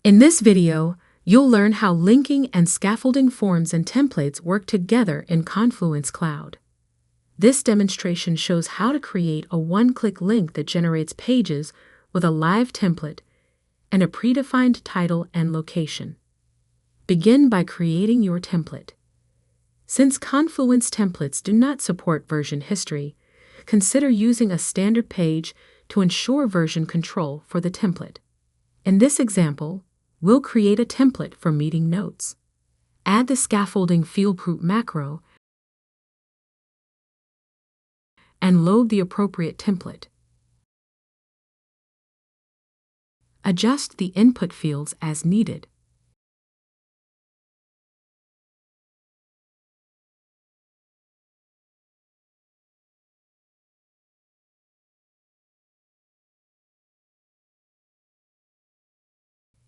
In this video, you'll learn how linking and scaffolding forms and templates work together in Confluence Cloud. This demonstration shows how to create a one-click link that generates pages with a live template and a predefined title and location. Begin by creating your template. Since Confluence templates do not support version history, consider using a standard page to ensure version control for the template. In this example, we'll create a template for meeting notes. Add the scaffolding field group macro and load the appropriate template. Adjust the input fields as needed.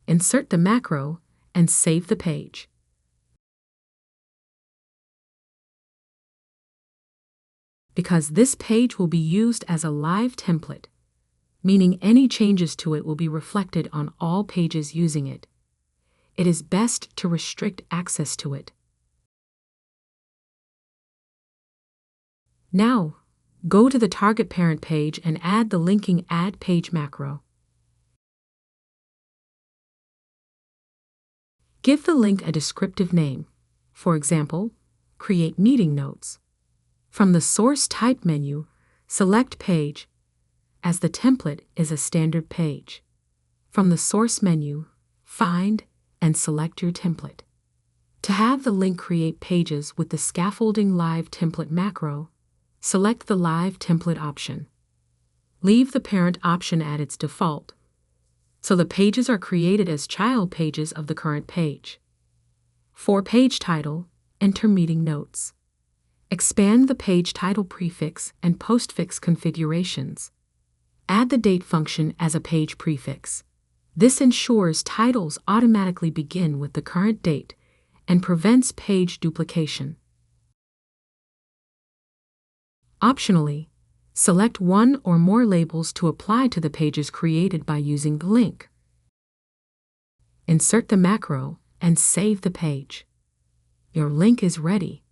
Insert the macro and save the page. Because this page will be used as a live template, meaning any changes to it will be reflected on all pages using it, it is best to restrict access to it. Now, go to the target parent page and add the linking add page macro. Give the link a descriptive name. For example, create meeting notes. From the Source Type menu, select Page, as the template is a standard page. From the Source menu, find and select your template. To have the link create pages with the Scaffolding Live Template macro, select the Live Template option. Leave the parent option at its default, so the pages are created as child pages of the current page. For page title, enter meeting notes. Expand the page title prefix and postfix configurations. Add the date function as a page prefix. This ensures titles automatically begin with the current date and prevents page duplication. Optionally, select one or more labels to apply to the pages created by using the link. Insert the macro and save the page. Your link is ready.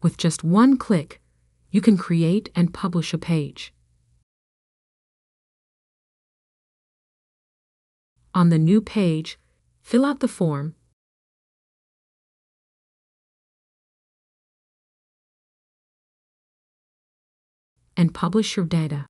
With just one click, you can create and publish a page. On the new page, fill out the form and publish your data.